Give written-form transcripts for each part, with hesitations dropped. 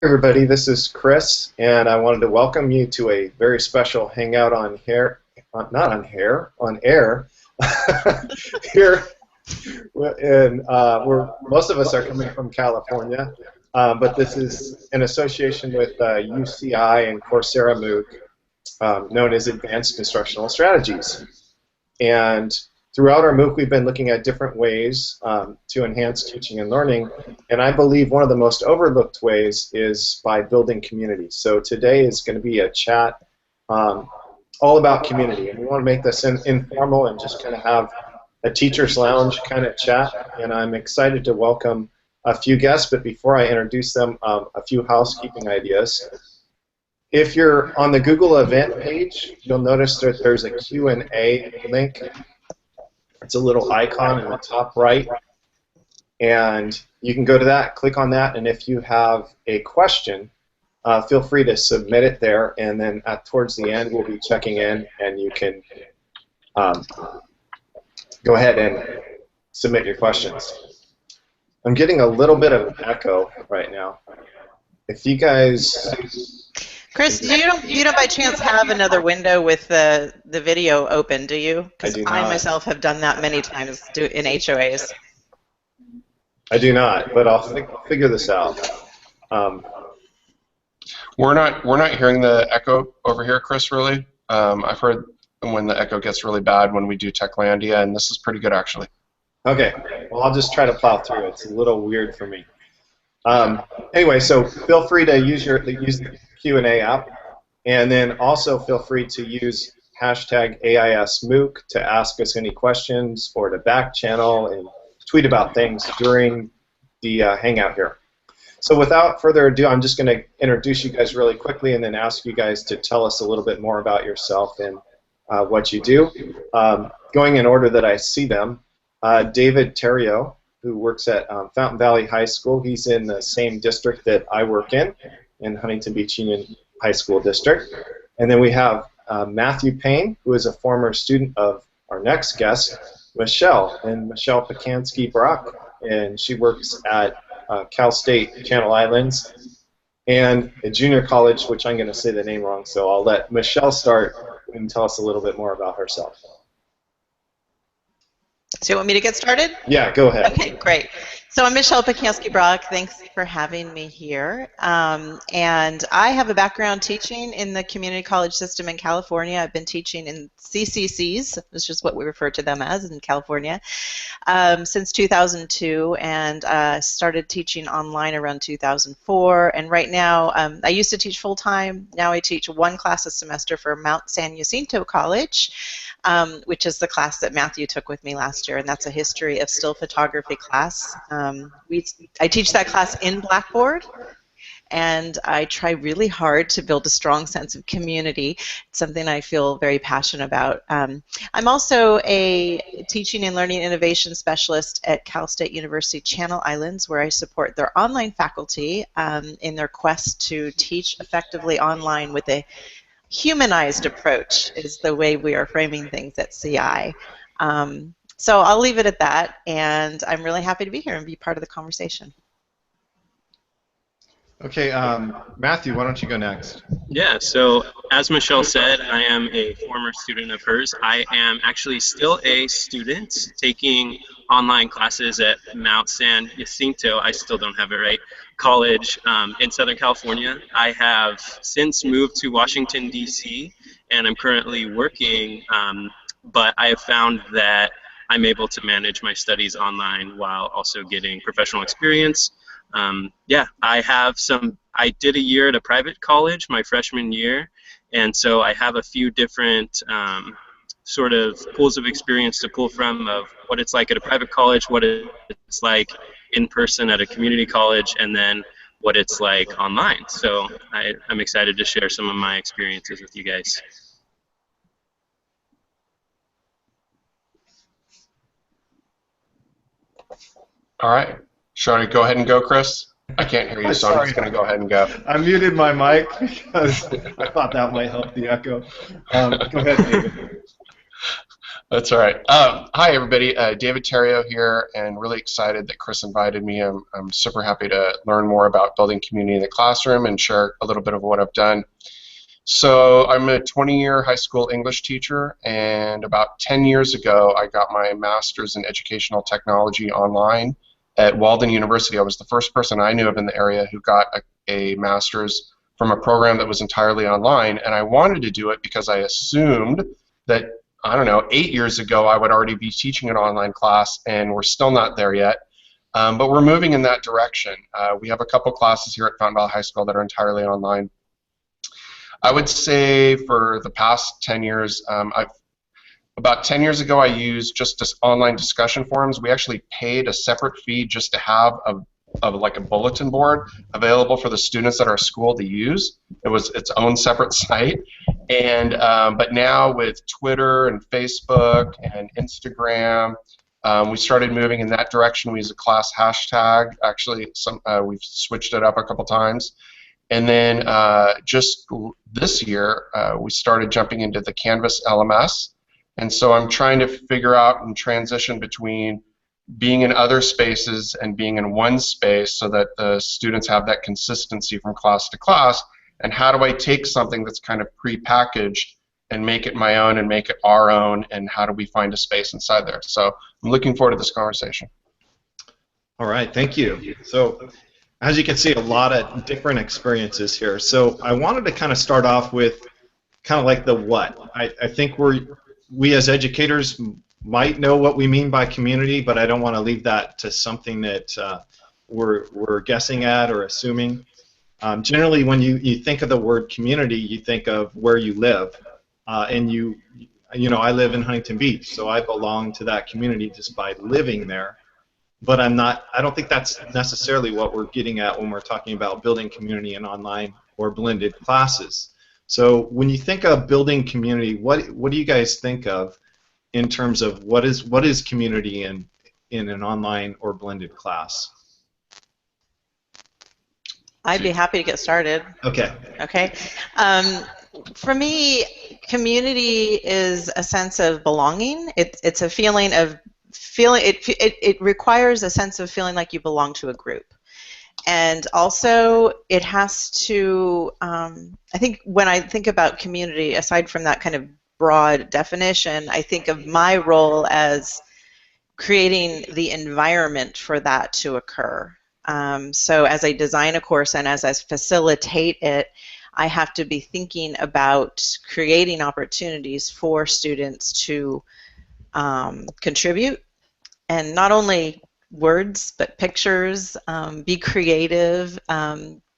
Everybody, this is Chris, and I wanted to welcome you to a very special hangout on hair, not on hair, on air. Here, and we're most of us are coming from California, but this is in association with UCI and Coursera MOOC, known as Advanced Instructional Strategies. And throughout our MOOC, we've been looking at different ways to enhance teaching and learning, and I believe one of the most overlooked ways is by building community. So today is going to be a chat all about community, and we want to make this informal and just kind of have a teacher's lounge kind of chat, and I'm excited to welcome a few guests, but before I introduce them, a few housekeeping ideas. If you're on the Google event page, you'll notice that there's a Q&A link. It's a little icon in the top right, and you can go to that, click on that, and if you have a question, feel free to submit it there, and then towards the end we'll be checking in, and you can go ahead and submit your questions. I'm getting a little bit of echo right now. If you guys... Chris, you don't by chance have another window with the video open, do you? Because I myself have done that many times in HOAs. I do not, but I'll figure this out. We're not hearing the echo over here, Chris. Really, I've heard when the echo gets really bad when we do Techlandia, and this is pretty good actually. Okay, well I'll just try to plow through. It's a little weird for me. Anyway, so feel free to use the Q&A app, and then also feel free to use hashtag AISMOOC to ask us any questions or to back channel and tweet about things during the hangout here. So without further ado, I'm just going to introduce you guys really quickly and then ask you guys to tell us a little bit more about yourself and what you do. Going in order that I see them, David Theriault, who works at Fountain Valley High School. He's in the same district that I work in Huntington Beach Union High School District. And then we have Matthew Payne, who is a former student of our next guest, Michelle Pacansky-Brock, and she works at Cal State Channel Islands and a junior college, which I'm going to say the name wrong, so I'll let Michelle start and tell us a little bit more about herself. So you want me to get started? Yeah, go ahead. Okay, great. So I'm Michelle Pacansky-Brock. Thanks for having me here. And I have a background teaching in the community college system in California. I've been teaching in CCCs, which is what we refer to them as in California, since 2002, and started teaching online around 2004. And right now, I used to teach full-time. Now I teach one class a semester for Mount San Jacinto College, which is the class that Matthew took with me last year, and that's a history of still photography class. I teach that class in Blackboard, and I try really hard to build a strong sense of community. It's something I feel very passionate about. I'm also a teaching and learning innovation specialist at Cal State University Channel Islands, where I support their online faculty in their quest to teach effectively online with a humanized approach, is the way we are framing things at CI. So I'll leave it at that, and I'm really happy to be here and be part of the conversation. Okay, Matthew, why don't you go next? Yeah, so as Michelle said, I am a former student of hers. I am actually still a student taking online classes at Mount San Jacinto, I still don't have it right, College in Southern California. I have since moved to Washington, D.C., and I'm currently working, but I have found that I'm able to manage my studies online while also getting professional experience. Yeah, I did a year at a private college my freshman year, and so I have a few different sort of pools of experience to pull from of what it's like at a private college, what it's like in person at a community college, and then what it's like online. So I'm excited to share some of my experiences with you guys. All right. Should I go ahead and go, Chris? I can't hear you, so I'm just going to go ahead and go. I muted my mic because I thought that might help the echo. Go ahead, David. That's all right. Hi, everybody. David Theriault here, and really excited that Chris invited me. I'm super happy to learn more about building community in the classroom and share a little bit of what I've done. So I'm a 20-year high school English teacher, and about 10 years ago, I got my master's in educational technology online at Walden University. I was the first person I knew of in the area who got a master's from a program that was entirely online, and I wanted to do it because I assumed that, I don't know, 8 years ago I would already be teaching an online class, and we're still not there yet. But we're moving in that direction. We have a couple classes here at Fountain Valley High School that are entirely online. I would say for the past 10 years, about 10 years ago, I used just online discussion forums. We actually paid a separate fee just to have like a bulletin board available for the students at our school to use. It was its own separate site. And but now with Twitter and Facebook and Instagram, we started moving in that direction. We use a class hashtag. Actually, we've switched it up a couple times. And then just this year, we started jumping into the Canvas LMS. And so I'm trying to figure out and transition between being in other spaces and being in one space so that the students have that consistency from class to class. And how do I take something that's kind of pre-packaged and make it my own and make it our own, and how do we find a space inside there? So I'm looking forward to this conversation. All right, thank you. So as you can see, a lot of different experiences here. So I wanted to kind of start off with kind of like the what. I think we as educators might know what we mean by community, but I don't want to leave that to something that we're guessing at or assuming. Generally, when you think of the word community, you think of where you live, and you know, I live in Huntington Beach, so I belong to that community just by living there. But I don't think that's necessarily what we're getting at when we're talking about building community in online or blended classes. So when you think of building community, what do you guys think of in terms of what is community in an online or blended class? I'd be happy to get started. Okay. Okay. For me, community is a sense of belonging. It's a feeling of it requires a sense of feeling like you belong to a group. And also, it has to, I think when I think about community, aside from that kind of broad definition, I think of my role as creating the environment for that to occur. So as I design a course and as I facilitate it, I have to be thinking about creating opportunities for students to contribute, and not only words but pictures, be creative,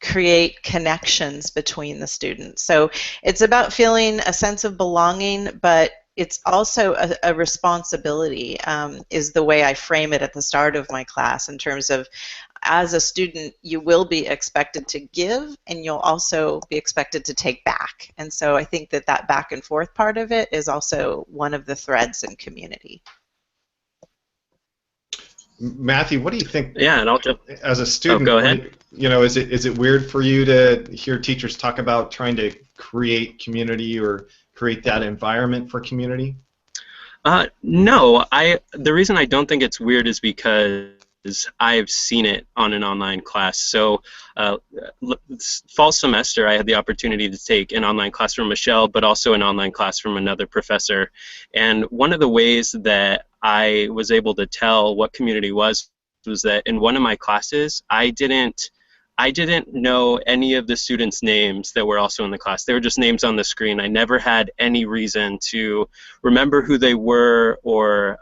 create connections between the students. So it's about feeling a sense of belonging, but it's also a responsibility, is the way I frame it at the start of my class, in terms of, as a student, you will be expected to give, and you'll also be expected to take back. And so I think that that back and forth part of it is also one of the threads in community. Matthew, what do you think? Yeah, and I'll jump. As a student, go ahead. You know, is it weird for you to hear teachers talk about trying to create community or create that environment for community? No, the reason I don't think it's weird is because I've seen it on an online class. So fall semester, I had the opportunity to take an online class from Michelle, but also an online class from another professor. And one of the ways that I was able to tell what community was that in one of my classes, I didn't know any of the students' names that were also in the class. They were just names on the screen. I never had any reason to remember who they were, or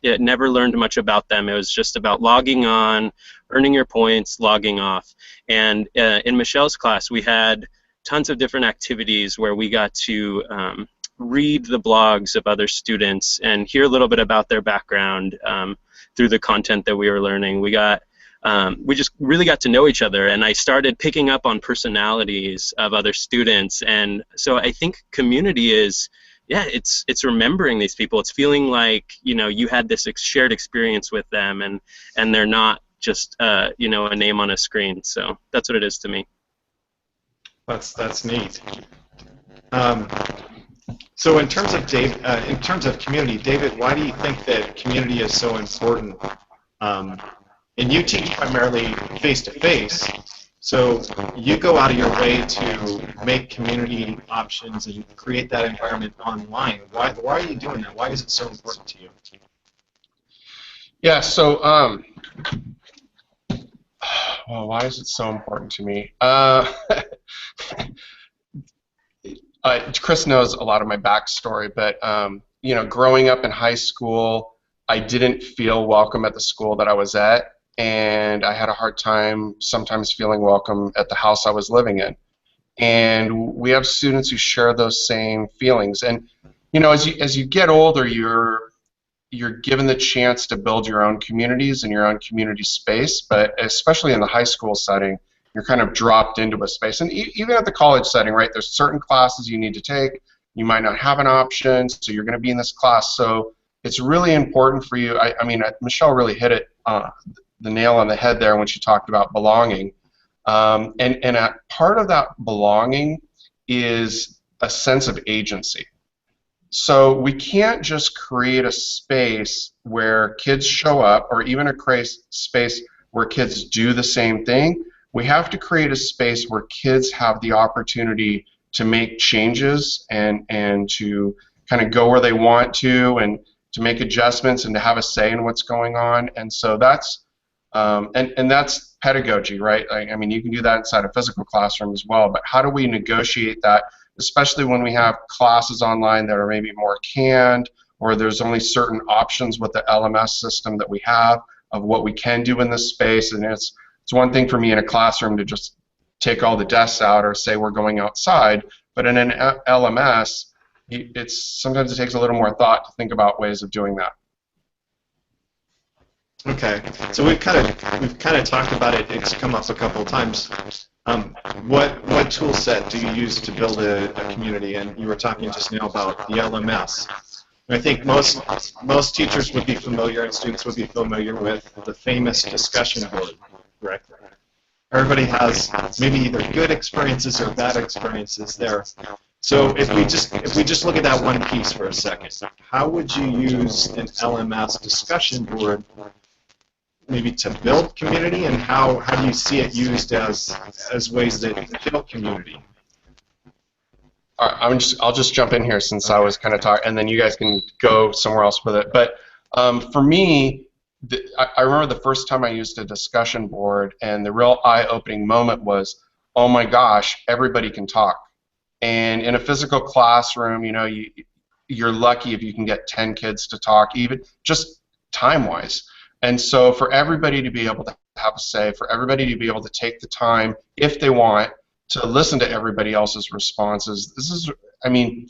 never learned much about them. It was just about logging on, earning your points, logging off. And in Michelle's class, we had tons of different activities where we got to read the blogs of other students and hear a little bit about their background through the content that we were learning. We just really got to know each other, and I started picking up on personalities of other students. And so I think community is, yeah, it's remembering these people. It's feeling like, you know, you had this shared experience with them, and they're not just you know, a name on a screen. So that's what it is to me. That's neat. So in terms of in terms of community, David, why do you think that community is so important? And you teach primarily face-to-face, so you go out of your way to make community options and create that environment online. Why are you doing that? Why is it so important to you? Yeah, so, well, why is it so important to me? Chris knows a lot of my backstory, but you know, growing up in high school, I didn't feel welcome at the school that I was at, and I had a hard time sometimes feeling welcome at the house I was living in. And we have students who share those same feelings. And you know, as you get older, you're given the chance to build your own communities and your own community space, but especially in the high school setting, you're kind of dropped into a space. And even at the college setting, right, there's certain classes you need to take. You might not have an option, so you're going to be in this class. So it's really important for you. I mean, Michelle really hit it the nail on the head there when she talked about belonging. And part of that belonging is a sense of agency. So we can't just create a space where kids show up, or even a space where kids do the same thing. We have to create a space where kids have the opportunity to make changes and to kind of go where they want to, and to make adjustments and to have a say in what's going on. And so that's and that's pedagogy, right? I mean, you can do that inside a physical classroom as well, but how do we negotiate that, especially when we have classes online that are maybe more canned, or there's only certain options with the LMS system that we have of what we can do in this space. And it's one thing for me in a classroom to just take all the desks out or say we're going outside, but in an LMS, sometimes it takes a little more thought to think about ways of doing that. Okay, so we've kind of talked about it. It's come up a couple of times. What tool set do you use to build a community? And you were talking just now about the LMS. I think most teachers would be familiar, and students would be familiar with the famous discussion board, correct? Everybody has maybe either good experiences or bad experiences there. So if we just look at that one piece for a second, how would you use an LMS discussion board maybe to build community, and how do you see it used as ways that build community? All right, I'll just jump in here since I was kind of talking, and then you guys can go somewhere else with it. But for me, I remember the first time I used a discussion board, and the real eye-opening moment was, oh my gosh, everybody can talk. And in a physical classroom, you know, you're lucky if you can get 10 kids to talk, even just time-wise. And so for everybody to be able to have a say, for everybody to be able to take the time, if they want, to listen to everybody else's responses, this is, I mean,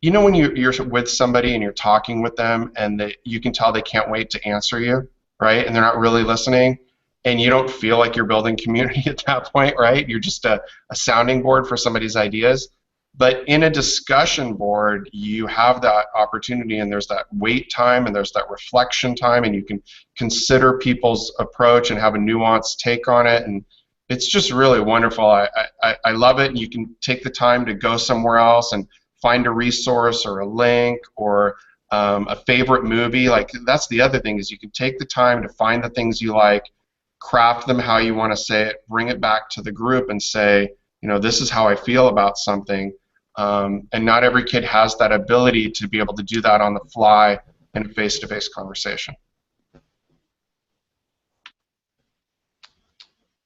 you know when you're with somebody and you're talking with them and you can tell they can't wait to answer you, right? And they're not really listening, and you don't feel like you're building community at that point, right? You're just a sounding board for somebody's ideas. But in a discussion board, you have that opportunity, and there's that wait time, and there's that reflection time, and you can consider people's approach and have a nuanced take on it, and it's just really wonderful. I love it, and you can take the time to go somewhere else and find a resource or a link or a favorite movie. Like, that's the other thing, is you can take the time to find the things you like, craft them how you want to say it, bring it back to the group and say, you know, this is how I feel about something. And not every kid has that ability to be able to do that on the fly in a face-to-face conversation.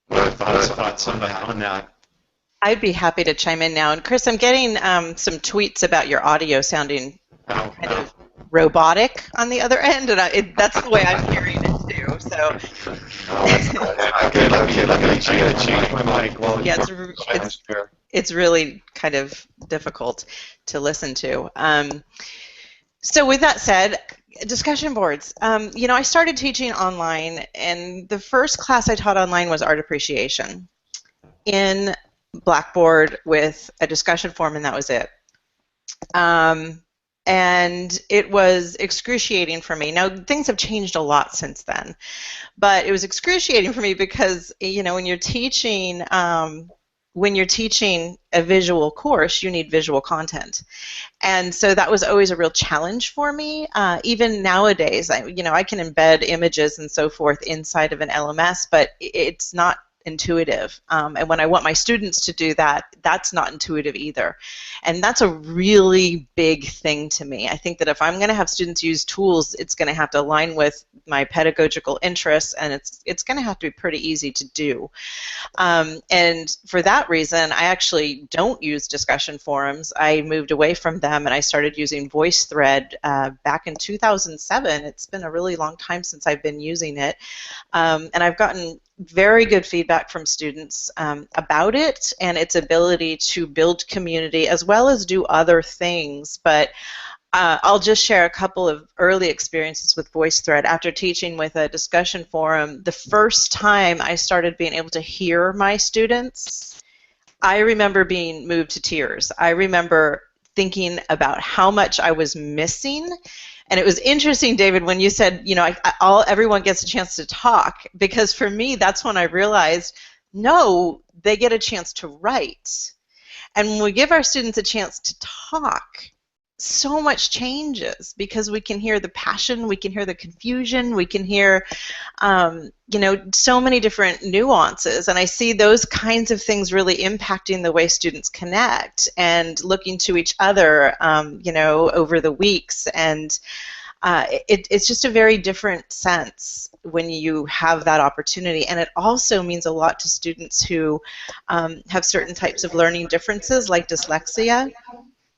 What are thoughts on that? I'd be happy to chime in now. And Chris, I'm getting some tweets about your audio sounding kind of robotic on the other end, and that's the way I'm hearing it too. So. Okay, let me change my mic while yeah, it's really kind of difficult to listen to. So with that said, discussion boards. You know, I started teaching online, and the first class I taught online was art appreciation in Blackboard with a discussion forum, and that was it. And it was excruciating for me. Now, things have changed a lot since then, but it was excruciating for me because, you know, when you're teaching when you're teaching a visual course, you need visual content. And so that was always a real challenge for me. Even nowadays, I can embed images and so forth inside of an LMS, but it's not intuitive. And when I want my students to do that, that's not intuitive either. And that's a really big thing to me. I think that if I'm going to have students use tools, it's going to have to align with my pedagogical interests, and it's going to have to be pretty easy to do. And for that reason, I actually don't use discussion forums. I moved away from them and I started using Voicethread back in 2007. It's been a really long time since I've been using it. And I've gotten very good feedback from students about it and its ability to build community as well as do other things. But I'll just share a couple of early experiences with Voicethread. After teaching with a discussion forum, the first time I started being able to hear my students, I remember being moved to tears. I remember thinking about how much I was missing. And it was interesting, David, when you said, everyone gets a chance to talk, because for me, that's when I realized, no, they get a chance to write. And when we give our students a chance to talk, so much changes, because we can hear the passion, we can hear the confusion, we can hear, so many different nuances. And I see those kinds of things really impacting the way students connect and looking to each other, over the weeks. And it's just a very different sense when you have that opportunity. And it also means a lot to students who have certain types of learning differences, like dyslexia.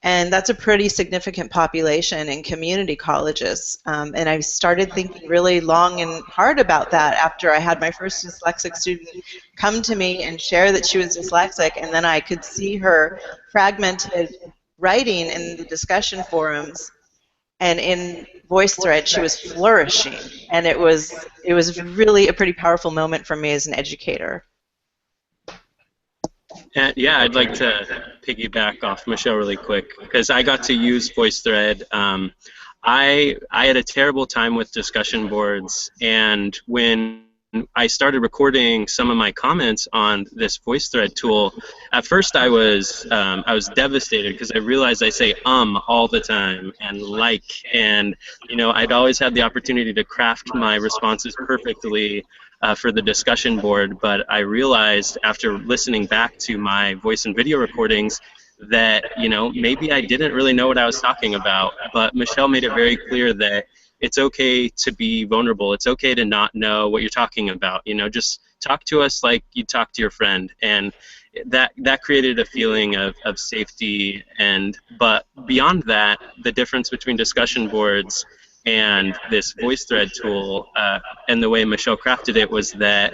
And that's a pretty significant population in community colleges. And I started thinking really long and hard about that after I had my first dyslexic student come to me and share that she was dyslexic, and then I could see her fragmented writing in the discussion forums. And in Voicethread, she was flourishing. And it was really a pretty powerful moment for me as an educator. And yeah, I'd like to piggyback off Michelle really quick, because I got to use Voicethread. I had a terrible time with discussion boards, and when I started recording some of my comments on this Voicethread tool, at first I was devastated, because I realized I say all the time, and like, and I'd always had the opportunity to craft my responses perfectly for the discussion board, but I realized after listening back to my voice and video recordings that maybe I didn't really know what I was talking about. But Michelle made it very clear that it's okay to be vulnerable. It's okay to not know what you're talking about. Just talk to us like you talk to your friend, and that created a feeling of safety. But beyond that, the difference between discussion boards and this Voicethread tool and the way Michelle crafted it was that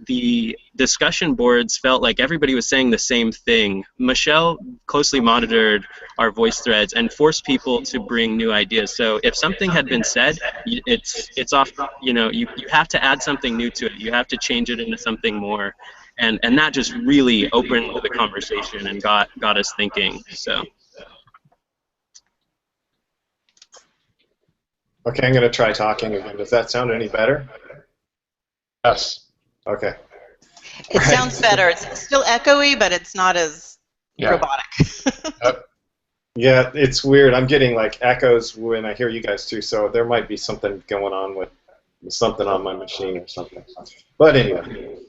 the discussion boards felt like everybody was saying the same thing. Michelle closely monitored our voice threads and forced people to bring new ideas. So if something had been said, it's off. You have to add something new to it. You have to change it into something more, and that just really opened the conversation and got us thinking. So. Okay, I'm going to try talking again. Does that sound any better? Yes. Okay. It sounds better. It's still echoey, but it's not as robotic. Yep. Yeah, it's weird. I'm getting like echoes when I hear you guys too, so there might be something going on with something on my machine or something. But anyway,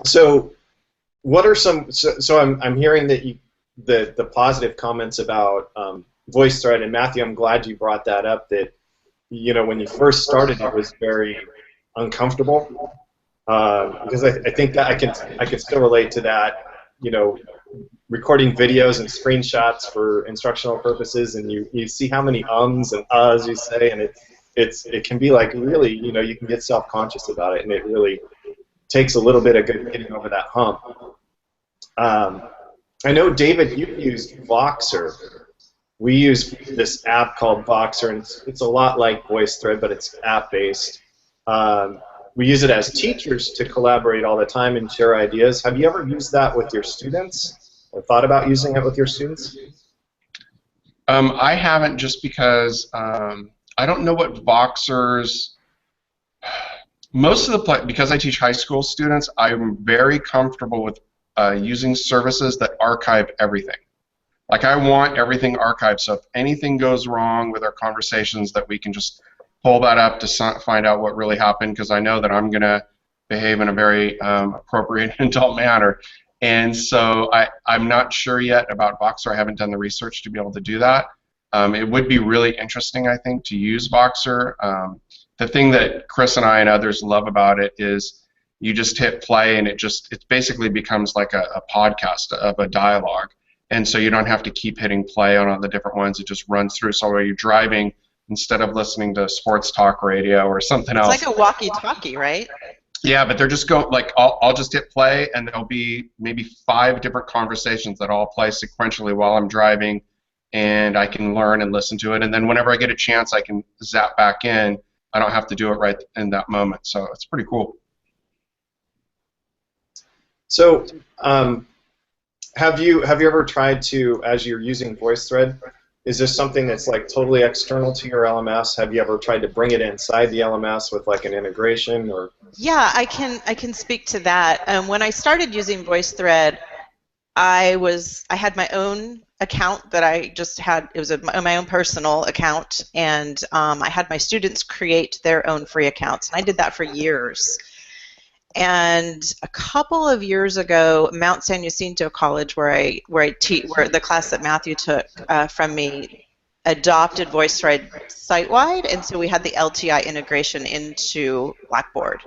so what are some? So I'm hearing that the positive comments about Voicethread, and Matthew, I'm glad you brought that up. That when you first started, it was very uncomfortable because I think that I can still relate to that. Recording videos and screenshots for instructional purposes, and you see how many ums and uhs you say, and it can be like really you can get self-conscious about it, and it really takes a little bit of getting over that hump. I know, David, you've used Voxer. We use this app called Voxer, and it's a lot like Voicethread, but it's app-based. We use it as teachers to collaborate all the time and share ideas. Have you ever used that with your students, or thought about using it with your students? I haven't, just because I don't know what Voxer's Most of the because I teach high school students, I'm very comfortable with using services that archive everything. Like I want everything archived, so if anything goes wrong with our conversations, that we can just pull that up to find out what really happened, because I know that I'm going to behave in a very appropriate adult manner. And so I'm not sure yet about Voxer. I haven't done the research to be able to do that. It would be really interesting, I think, to use Voxer. The thing that Chris and I and others love about it is you just hit play and it basically becomes like a podcast of a dialogue. And so you don't have to keep hitting play on all the different ones. It just runs through. So while you're driving, instead of listening to sports talk radio or something else. It's like a walkie-talkie, right? Yeah, but they're just going, like, I'll just hit play and there'll be maybe 5 different conversations that all play sequentially while I'm driving, and I can learn and listen to it. And then whenever I get a chance, I can zap back in. I don't have to do it right in that moment. So it's pretty cool. So have you ever tried to, as you're using Voicethread, is this something that's like totally external to your LMS? Have you ever tried to bring it inside the LMS with like an integration or? Yeah, I can speak to that. When I started using Voicethread, I had my own account that I just had. It was my own personal account, and I had my students create their own free accounts, and I did that for years. And a couple of years ago, Mount San Jacinto College, where the class that Matthew took from me, adopted Voicethread site-wide, and so we had the LTI integration into Blackboard.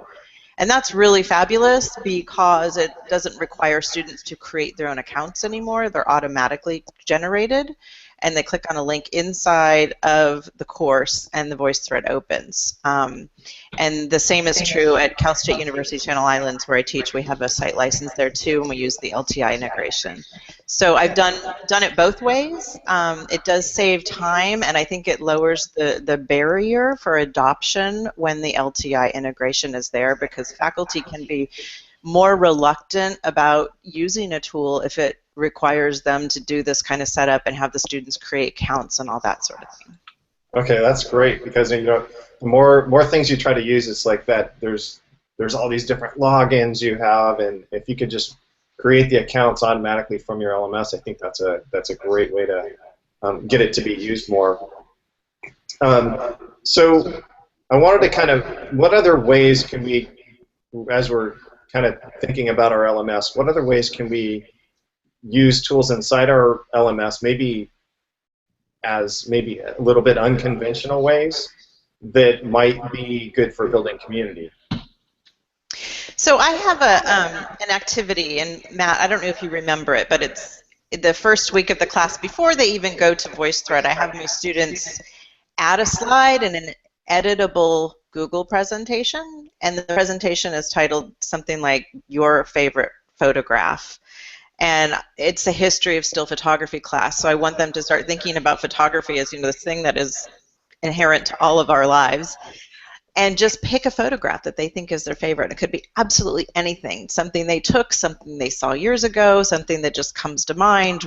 And that's really fabulous because it doesn't require students to create their own accounts anymore. They're automatically generated, and they click on a link inside of the course, and the Voicethread opens. And the same is true at Cal State University Channel Islands, where I teach. We have a site license there too, and we use the LTI integration. So I've done it both ways. It does save time, and I think it lowers the barrier for adoption when the LTI integration is there, because faculty can be more reluctant about using a tool if it requires them to do this kind of setup and have the students create accounts and all that sort of thing. Okay, that's great, because the more things you try to use, it's like that. There's all these different logins you have, and if you could just create the accounts automatically from your LMS, I think that's a great way to get it to be used more. So I wanted to kind of, what other ways can we, as we're kind of thinking about our LMS, what other ways can we use tools inside our LMS, maybe a little bit unconventional ways that might be good for building community? So I have an activity, and Matt, I don't know if you remember it, but it's the first week of the class before they even go to Voicethread. I have my students add a slide and an editable Google presentation, and the presentation is titled something like "Your Favorite Photograph." And it's a history of still photography class, so I want them to start thinking about photography as this thing that is inherent to all of our lives, and just pick a photograph that they think is their favorite. It could be absolutely anything, something they took, something they saw years ago, something that just comes to mind,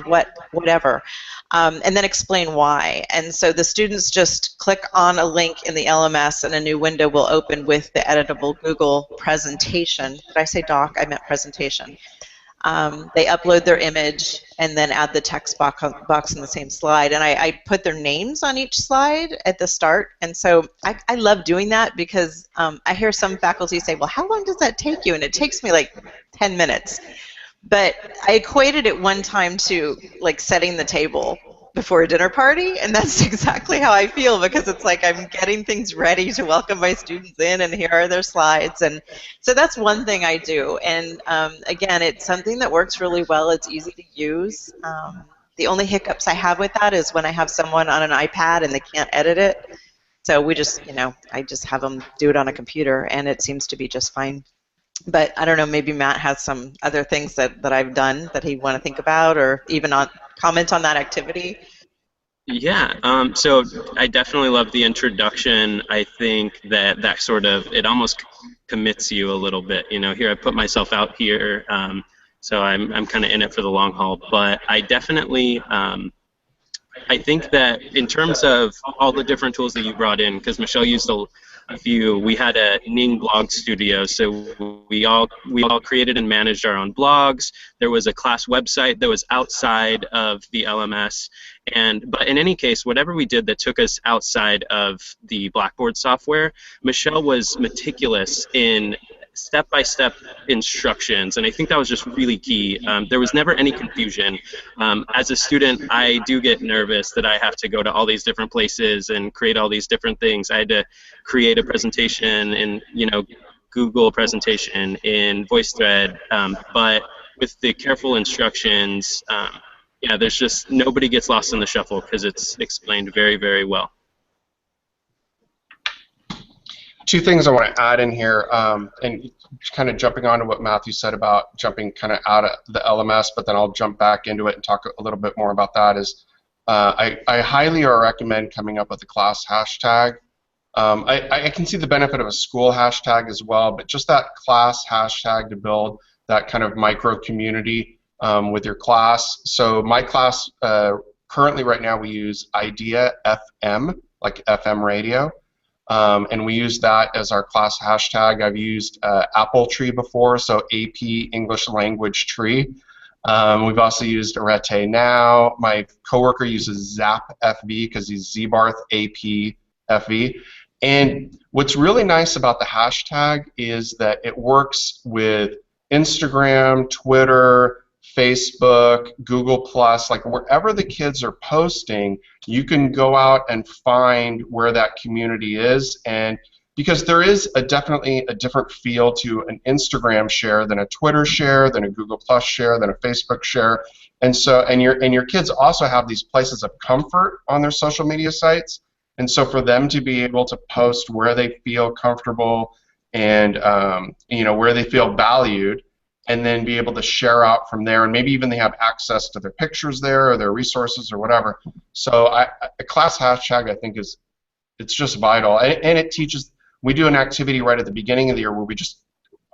whatever, and then explain why. And so the students just click on a link in the LMS, and a new window will open with the editable Google presentation. Did I say doc? I meant presentation. They upload their image and then add the text box in the same slide. And I put their names on each slide at the start. And so I love doing that, because I hear some faculty say, well, how long does that take you? And it takes me like 10 minutes. But I equated it one time to like setting the table before a dinner party, and that's exactly how I feel, because it's like I'm getting things ready to welcome my students in, and here are their slides. And so that's one thing I do. And again, it's something that works really well. It's easy to use. The only hiccups I have with that is when I have someone on an iPad and they can't edit it. So we just, I just have them do it on a computer, and it seems to be just fine. But I don't know, maybe Matt has some other things that I've done that he'd want to think about, or even comment on that activity. Yeah, so I definitely love the introduction. I think that sort of, it almost commits you a little bit. Here I put myself out here, so I'm kind of in it for the long haul. But I definitely, I think that in terms of all the different tools that you brought in, because Michelle used we had a Ning blog studio, so we all created and managed our own blogs. There was a class website that was outside of the LMS, but in any case, whatever we did that took us outside of the Blackboard software, Michelle was meticulous in step-by-step instructions, and I think that was just really key. There was never any confusion. As a student, I do get nervous that I have to go to all these different places and create all these different things. I had to create a presentation in, Google presentation in Voicethread, but with the careful instructions, yeah, there's just nobody gets lost in the shuffle because it's explained very, very well. Two things I want to add in here, and kind of jumping on to what Matthew said about jumping kind of out of the LMS, but then I'll jump back into it and talk a little bit more about that, is I highly recommend coming up with a class hashtag. I can see the benefit of a school hashtag as well, but just that class hashtag to build that kind of micro community with your class. So my class, currently right now we use Idea FM, like FM radio. And we use that as our class hashtag. I've used Apple Tree before, so AP English Language Tree. We've also used Arete now. My coworker uses Zap FV because he's Zbarth AP FV. And what's really nice about the hashtag is that it works with Instagram, Twitter, Facebook, Google+, like wherever the kids are posting, you can go out and find where that community is. And because there is definitely a different feel to an Instagram share than a Twitter share, than a Google+ share, than a Facebook share. And so, and your kids also have these places of comfort on their social media sites. And so for them to be able to post where they feel comfortable and where they feel valued, and then be able to share out from there, and maybe even they have access to their pictures there or their resources or whatever. So a class hashtag, I think, it's just vital, and it teaches. We do an activity right at the beginning of the year where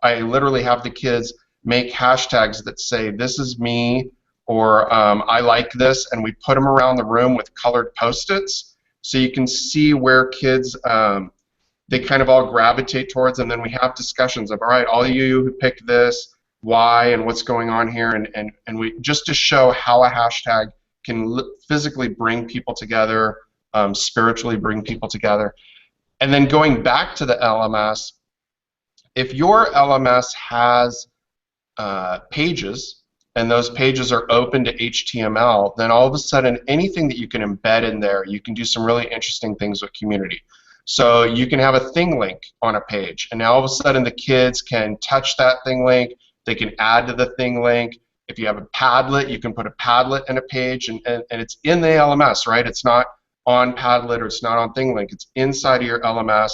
I literally have the kids make hashtags that say "This is me" or "I like this," and we put them around the room with colored Post-its, so you can see where kids they kind of all gravitate towards, and then we have discussions of, all right, all of you who picked this, why and what's going on here, and we just to show how a hashtag can physically bring people together, spiritually bring people together. And then going back to the LMS, if your LMS has pages and those pages are open to HTML, then all of a sudden anything that you can embed in there, you can do some really interesting things with community. So you can have a thing link on a page, and now all of a sudden the kids can touch that thing link. They can add to the thing link. If you have a Padlet, you can put a Padlet in a page, and it's in the LMS, right? It's not on Padlet or it's not on ThingLink. It's inside of your LMS.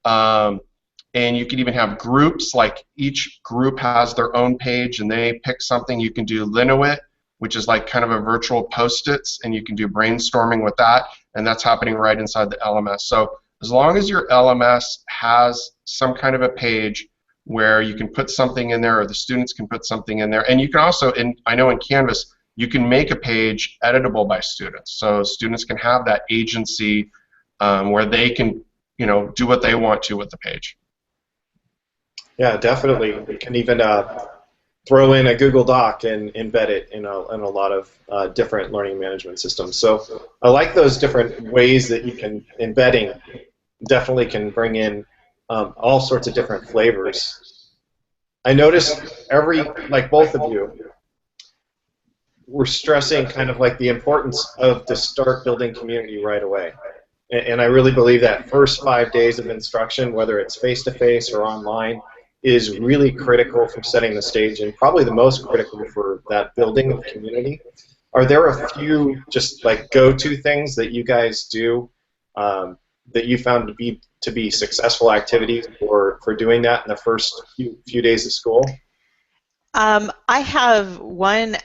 And you can even have groups, like each group has their own page, and they pick something. You can do Linowit, which is like kind of a virtual Post-its, and you can do brainstorming with that, and that's happening right inside the LMS. So as long as your LMS has some kind of a page where you can put something in there, or the students can put something in there. And you can also, I know in Canvas, you can make a page editable by students. So students can have that agency where they can, do what they want to with the page. Yeah, definitely. We can even throw in a Google Doc and embed it in a lot of different learning management systems. So I like those different ways that you can, embedding definitely can bring in all sorts of different flavors. I noticed like both of you, were stressing kind of like the importance of to start building community right away. And I really believe that first 5 days of instruction, whether it's face-to-face or online, is really critical for setting the stage, and probably the most critical for that building of community. Are there a few just like go-to things that you guys do that you found to be successful activities for doing that in the first few days of school? I have one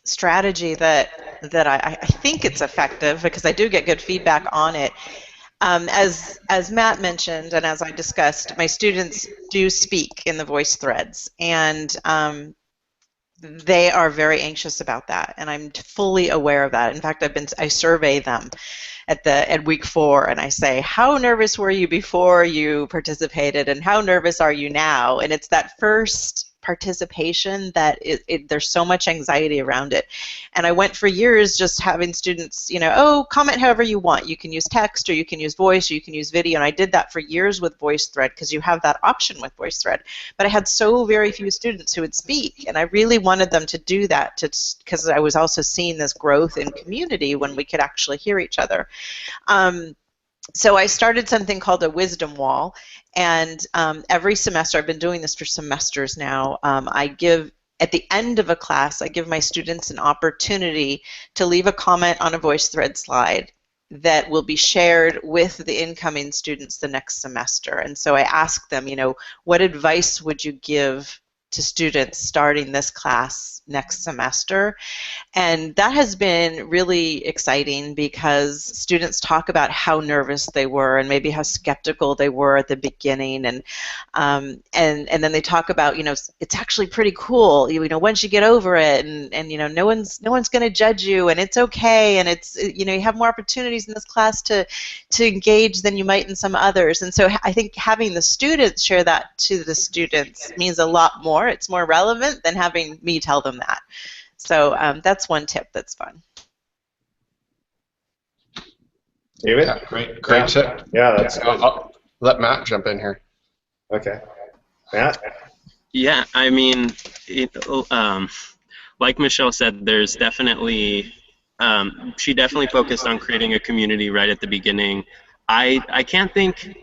strategy that I think it's effective, because I do get good feedback on it. As Matt mentioned, and as I discussed, my students do speak in the voice threads, and they are very anxious about that, and I'm fully aware of that. In fact, I survey them. at week 4, and I say, how nervous were you before you participated, and how nervous are you now? And it's that first participation that there's so much anxiety around it. And I went for years just having students, oh, comment however you want. You can use text, or you can use voice, or you can use video. And I did that for years with Voicethread, because you have that option with Voicethread. But I had so very few students who would speak, and I really wanted them to do that, because I was also seeing this growth in community when we could actually hear each other. So I started something called a wisdom wall, and every semester, I've been doing this for semesters now, at the end of a class, I give my students an opportunity to leave a comment on a Voicethread slide that will be shared with the incoming students the next semester. And so I ask them, what advice would you give to students starting this class next semester? And that has been really exciting, because students talk about how nervous they were and maybe how skeptical they were at the beginning, and then they talk about, it's actually pretty cool, once you get over it, and no one's going to judge you, and it's okay, and it's, you have more opportunities in this class to engage than you might in some others. And so I think having the students share that to the students means a lot more. It's more relevant than having me tell them that. So that's one tip that's fun. David? Yeah, great tip. Yeah, that's good. I'll let Matt jump in here. Okay. Matt? Yeah, I mean, like Michelle said, there's definitely, she definitely focused on creating a community right at the beginning. I can't think,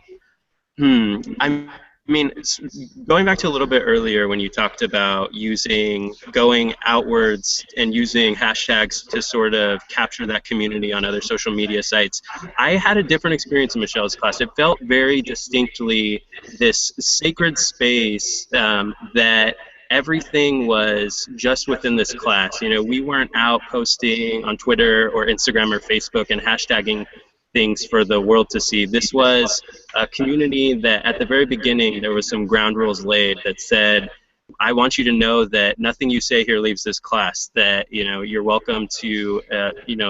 I mean, going back to a little bit earlier when you talked about going outwards and using hashtags to sort of capture that community on other social media sites, I had a different experience in Michelle's class. It felt very distinctly this sacred space that everything was just within this class. We weren't out posting on Twitter or Instagram or Facebook and hashtagging things for the world to see. This was a community that at the very beginning there was some ground rules laid that said, I want you to know that nothing you say here leaves this class, that you're welcome to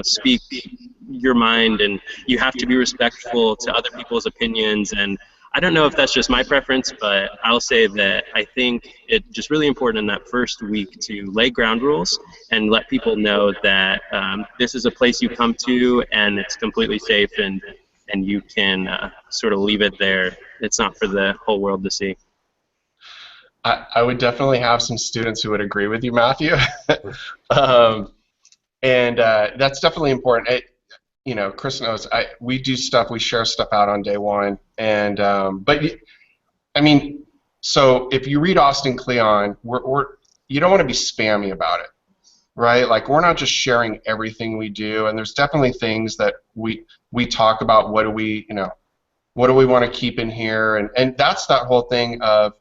speak your mind, and you have to be respectful to other people's opinions. And I don't know if that's just my preference, but I'll say that I think it's just really important in that first week to lay ground rules and let people know that this is a place you come to and it's completely safe, and you can sort of leave it there. It's not for the whole world to see. I would definitely have some students who would agree with you, Matthew. And that's definitely important. Chris knows we do stuff, we share stuff out on day one, and but I mean, so if you read Austin Kleon, you don't want to be spammy about it, right? Like, we're not just sharing everything we do, and there's definitely things that we talk about. What do we want to keep in here, and that's that whole thing of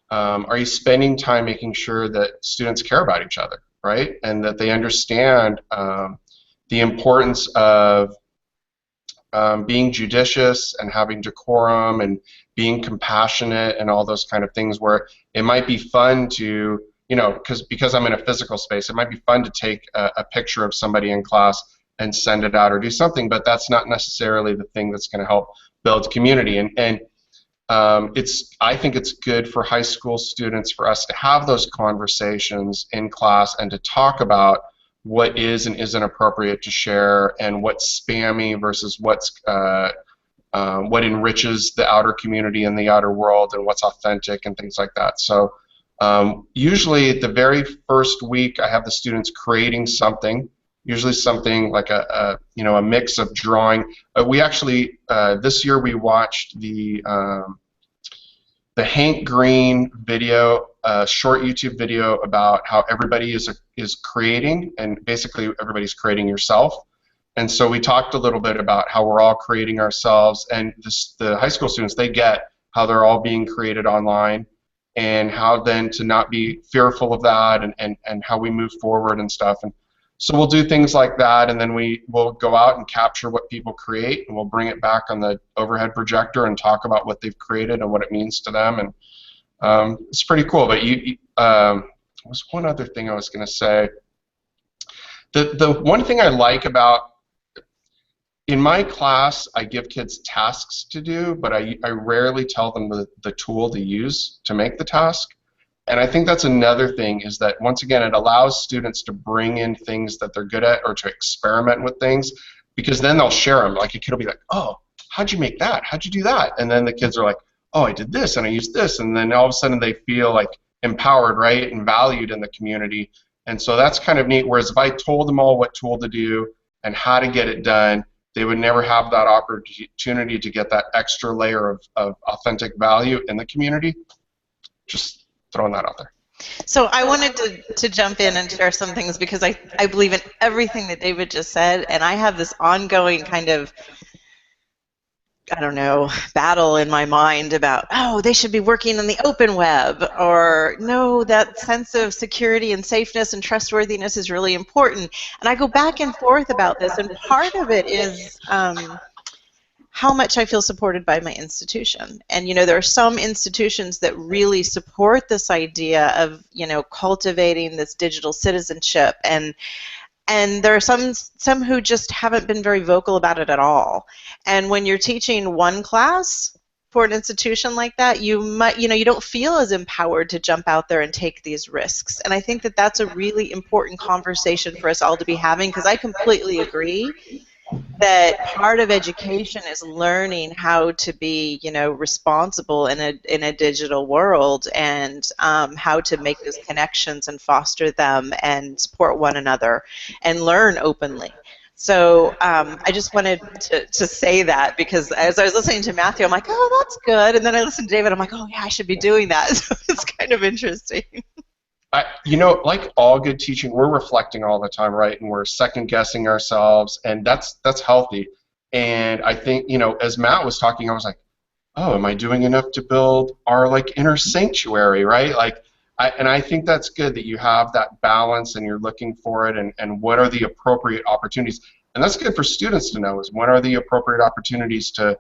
are you spending time making sure that students care about each other, right, and that they understand the importance of being judicious and having decorum and being compassionate and all those kind of things, where it might be fun to, because I'm in a physical space, it might be fun to take a picture of somebody in class and send it out or do something, but that's not necessarily the thing that's going to help build community. And I think it's good for high school students for us to have those conversations in class and to talk about what is and isn't appropriate to share, and what's spammy versus what enriches the outer community and the outer world, and what's authentic and things like that. So usually at the very first week, I have the students creating something, usually something like a mix of drawing. We actually this year we watched the Hank Green video, a short YouTube video about how everybody is creating, and basically everybody's creating yourself. And so we talked a little bit about how we're all creating ourselves, and the high school students, they get how they're all being created online, and how then to not be fearful of that, and how we move forward and stuff. And so we'll do things like that, and then we'll go out and capture what people create, and we'll bring it back on the overhead projector and talk about what they've created and what it means to them. And it's pretty cool. But there was one other thing I was going to say. The one thing I like about in my class, I give kids tasks to do, but I rarely tell them the tool to use to make the task. And I think that's another thing, is that, once again, it allows students to bring in things that they're good at, or to experiment with things, because then they'll share them. Like, a kid will be like, oh, how'd you make that? How'd you do that? And then the kids are like, oh, I did this and I used this. And then all of a sudden they feel like empowered, right, and valued in the community. And so that's kind of neat. Whereas if I told them all what tool to do and how to get it done, they would never have that opportunity to get that extra layer of authentic value in the community. Just throwing that out there. So I wanted to jump in and share some things, because I believe in everything that David just said, and I have this ongoing kind of, I don't know, battle in my mind about, oh, they should be working in the open web, or no, that sense of security and safeness and trustworthiness is really important. And I go back and forth about this, and part of it is how much I feel supported by my institution. And, you know, there are some institutions that really support this idea of, you know, cultivating this digital citizenship, and there are some who just haven't been very vocal about it at all. And when you're teaching one class for an institution like that, you don't feel as empowered to jump out there and take these risks. And I think that that's a really important conversation for us all to be having, because I completely agree that part of education is learning how to be, you know, responsible in a digital world, and how to make those connections and foster them and support one another and learn openly. So I just wanted to say that, because as I was listening to Matthew, I'm like, oh, that's good. And then I listened to David, I'm like, oh, yeah, I should be doing that. So it's kind of interesting. You know, like all good teaching, we're reflecting all the time, right? And we're second-guessing ourselves, and that's healthy. And I think, you know, as Matt was talking, I was like, oh, am I doing enough to build our, like, inner sanctuary, right? Like, I think that's good that you have that balance and you're looking for it, and what are the appropriate opportunities. And that's good for students to know, is what are the appropriate opportunities to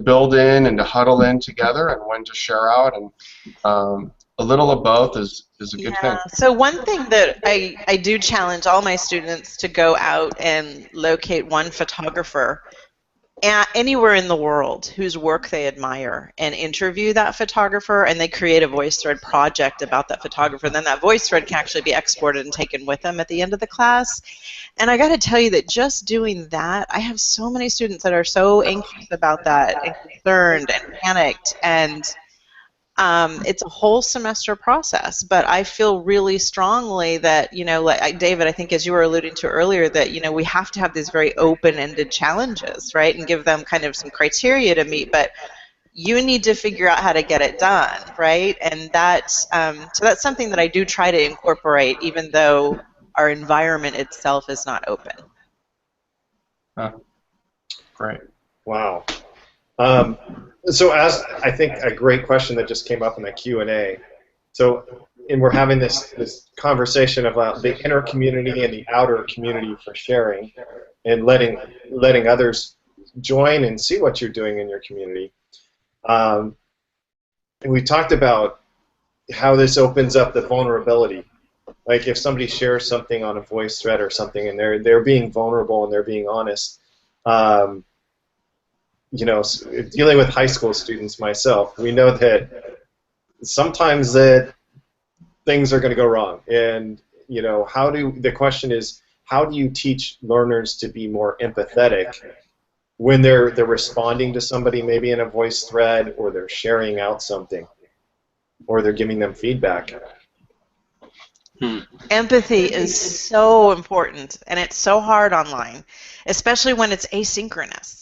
build in and to huddle in together, and when to share out. And a little of both is a good thing. So one thing that I do challenge all my students to go out and locate one photographer anywhere in the world whose work they admire, and interview that photographer, and they create a Voicethread project about that photographer. And then that Voicethread can actually be exported and taken with them at the end of the class. And I got to tell you that just doing that, I have so many students that are so anxious about that, and concerned and panicked, and it's a whole semester process. But I feel really strongly that, you know, like David, I think as you were alluding to earlier, that, you know, we have to have these very open-ended challenges, right, and give them kind of some criteria to meet, but you need to figure out how to get it done, right? And that's so that's something that I do try to incorporate, even though our environment itself is not open. Great. Wow. So as I think a great question that just came up in the Q&A. So, and we're having this conversation about the inner community and the outer community for sharing, and letting others join and see what you're doing in your community. And we talked about how this opens up the vulnerability. Like if somebody shares something on a Voicethread or something, and they're being vulnerable and they're being honest. You know, dealing with high school students myself, we know that sometimes that things are going to go wrong, and you know, the question is, how do you teach learners to be more empathetic when they're responding to somebody maybe in a Voicethread, or they're sharing out something, or they're giving them feedback? Empathy is so important, and it's so hard online, especially when it's asynchronous.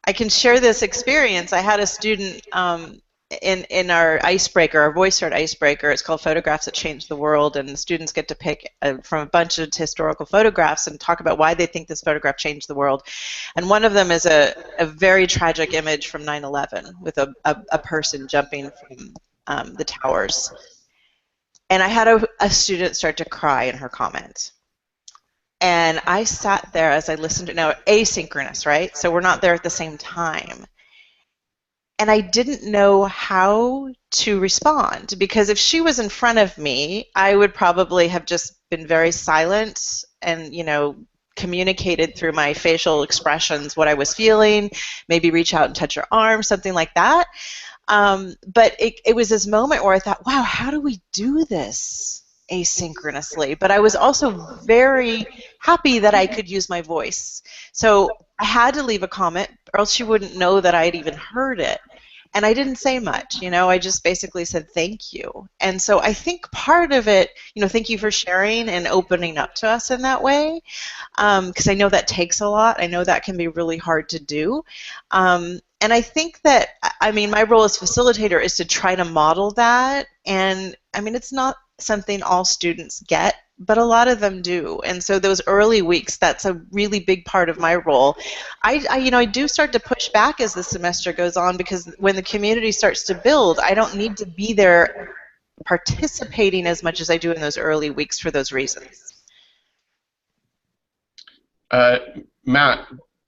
I can share this experience. I had a student in our icebreaker, our Voicethread icebreaker. It's called Photographs That Change the World, and the students get to pick from a bunch of historical photographs and talk about why they think this photograph changed the world. And one of them is a very tragic image from 9/11 with a person jumping from the towers. And I had a student start to cry in her comment. And I sat there as I listened to, now asynchronous, right? So we're not there at the same time. And I didn't know how to respond, because if she was in front of me, I would probably have just been very silent and, you know, communicated through my facial expressions what I was feeling, maybe reach out and touch her arm, something like that. But it was this moment where I thought, wow, how do we do this asynchronously? But I was also very happy that I could use my voice. So I had to leave a comment, or else she wouldn't know that I'd even heard it. And I didn't say much, I just basically said thank you. And so I think part of it, thank you for sharing and opening up to us in that way, because I know that takes a lot. I know that can be really hard to do. And I think that, my role as facilitator is to try to model that. And, it's not something all students get, but a lot of them do. And so those early weeks, that's a really big part of my role. I do start to push back as the semester goes on, because when the community starts to build, I don't need to be there participating as much as I do in those early weeks for those reasons. Matt,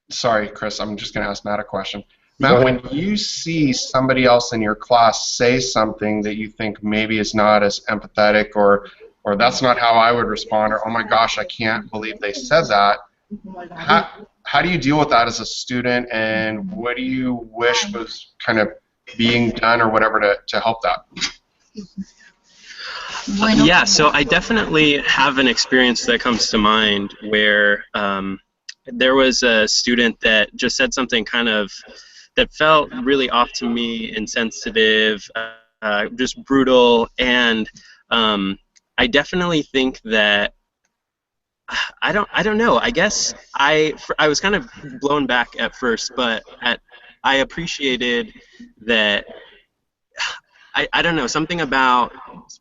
sorry, Chris, I'm just going to ask Matt a question. Matt, when you see somebody else in your class say something that you think maybe is not as empathetic, or that's not how I would respond, or oh my gosh, I can't believe they said that, how do you deal with that as a student, and what do you wish was kind of being done or whatever to help that? Yeah, so I definitely have an experience that comes to mind where there was a student that just said something kind of that felt really off to me, insensitive, just brutal, and I definitely think that I don't know. I guess I was kind of blown back at first, but I appreciated that. I don't know, something about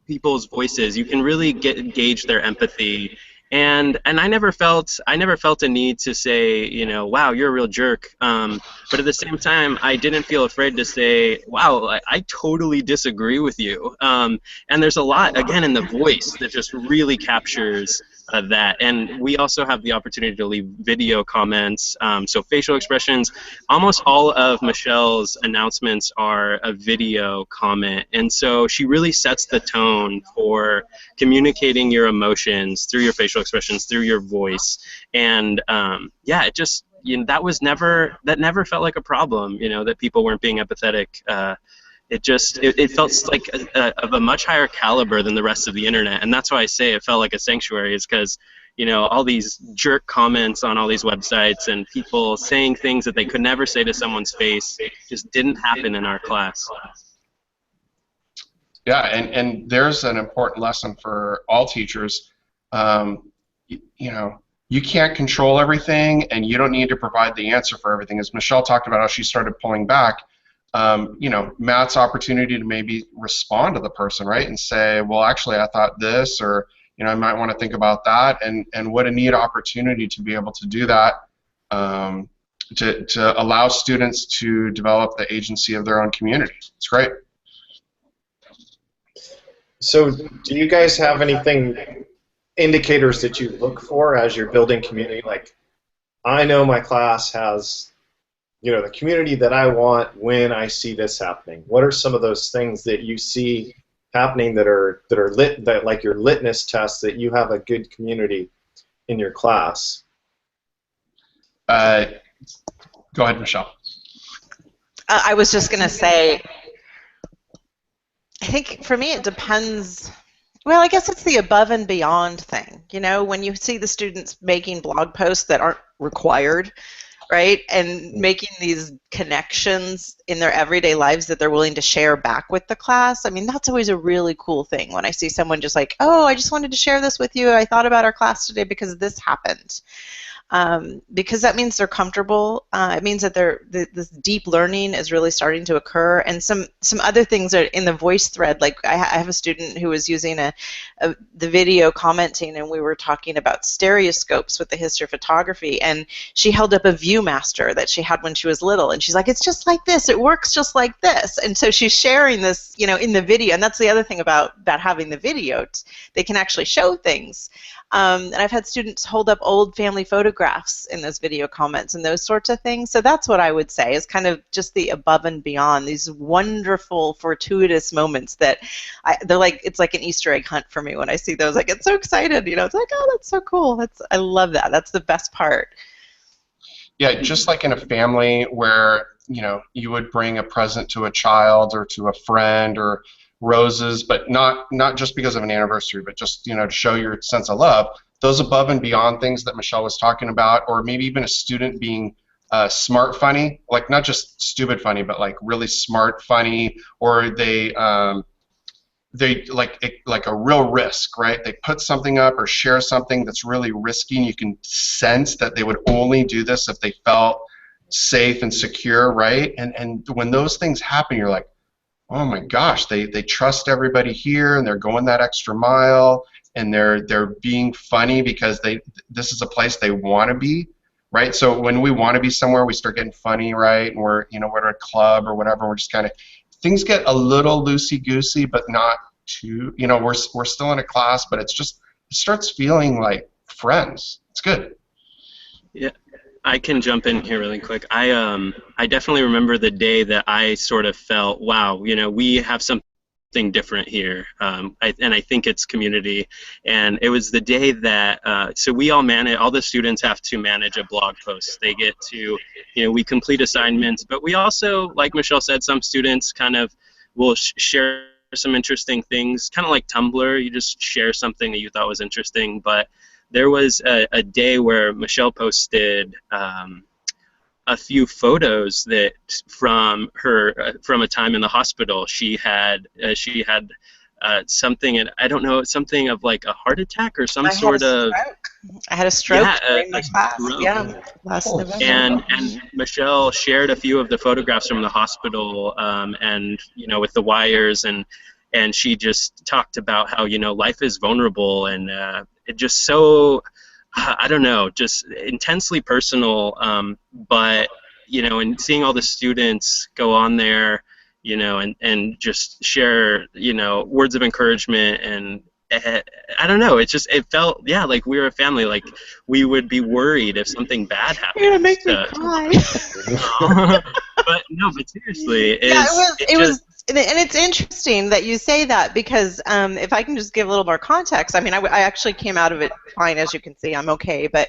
people's voices. You can really gauge their empathy, and I never felt a need to say, wow, you're a real jerk. But at the same time, I didn't feel afraid to say, wow, I totally disagree with you. And there's a lot, again, in the voice that just really captures that. And we also have the opportunity to leave video comments, so facial expressions. Almost all of Michelle's announcements are a video comment, and so she really sets the tone for communicating your emotions through your facial expressions, through your voice. And yeah, it just, that never felt like a problem, that people weren't being empathetic. It felt like of a much higher caliber than the rest of the internet, and that's why I say it felt like a sanctuary, is because all these jerk comments on all these websites and people saying things that they could never say to someone's face just didn't happen in our class. Yeah, and there's an important lesson for all teachers. You can't control everything, and you don't need to provide the answer for everything. As Michelle talked about how she started pulling back, Matt's opportunity to maybe respond to the person, right, and say, well, actually, I thought this, or I might want to think about that, and what a neat opportunity to be able to do that, to allow students to develop the agency of their own community. It's great. So do you guys have anything, indicators that you look for as you're building community? Like, I know my class has, the community that I want when I see this happening. What are some of those things that you see happening that are like your litmus test that you have a good community in your class? Go ahead, Michelle. I was just going to say, I think for me it depends. Well, I guess it's the above and beyond thing. When you see the students making blog posts that aren't required, right, and making these connections in their everyday lives that they're willing to share back with the class, that's always a really cool thing when I see someone just like, oh, I just wanted to share this with you. I thought about our class today because this happened. Because that means they're comfortable. It means that this deep learning is really starting to occur. And some other things are in the Voicethread. Like I have a student who was using the video commenting, and we were talking about stereoscopes with the history of photography. And she held up a ViewMaster that she had when she was little, and she's like, "It's just like this. It works just like this." And so she's sharing this, in the video. And that's the other thing about having the video. They can actually show things. And I've had students hold up old family photographs photographs in those video comments and those sorts of things. So that's what I would say is kind of just the above and beyond, these wonderful, fortuitous moments that they're like, it's like an Easter egg hunt for me when I see those. I get so excited, you know, it's like, oh, that's so cool. I love that. That's the best part. Yeah, just like in a family where, you know, you would bring a present to a child or to a friend or roses, but not just because of an anniversary, but just, you know, to show your sense of love. Those above and beyond things that Michelle was talking about, or maybe even a student being smart funny, like not just stupid funny, but like really smart funny, or they like a real risk, right? They put something up or share something that's really risky, and you can sense that they would only do this if they felt safe and secure, right? And when those things happen, you're like, oh my gosh, they trust everybody here, and they're going that extra mile, and they're being funny because this is a place they want to be, right? So when we want to be somewhere, we start getting funny, right? And we're at a club or whatever, we're just kind of, things get a little loosey-goosey, but not too, you know, we're still in a class, but it's just, it starts feeling like friends. It's good. Yeah, I can jump in here really quick. I definitely remember the day that I sort of felt, wow, you know, we have something different here, and I think it's community. And it was the day that, so we all the students have to manage a blog post. They get to, you know, we complete assignments, but we also, like Michelle said, some students kind of will share some interesting things, kind of like Tumblr. You just share something that you thought was interesting. But there was a day where Michelle posted a few photos that from a time in the hospital. She had something, and I don't know, something of like a heart attack or some sort of. I had a stroke Yeah, during my class. Yeah, last November. And Michelle shared a few of the photographs from the hospital, and you know, with the wires, and she just talked about how, you know, life is vulnerable, and it just so, I don't know, just intensely personal. But you know, and seeing all the students go on there, you know, and just share, you know, words of encouragement, and I don't know, it felt, yeah, like we were a family. Like we would be worried if something bad happened. You're gonna make me cry. but seriously, it was, and it's interesting that you say that, because if I can just give a little more context, I mean, I actually came out of it fine, as you can see, I'm okay, but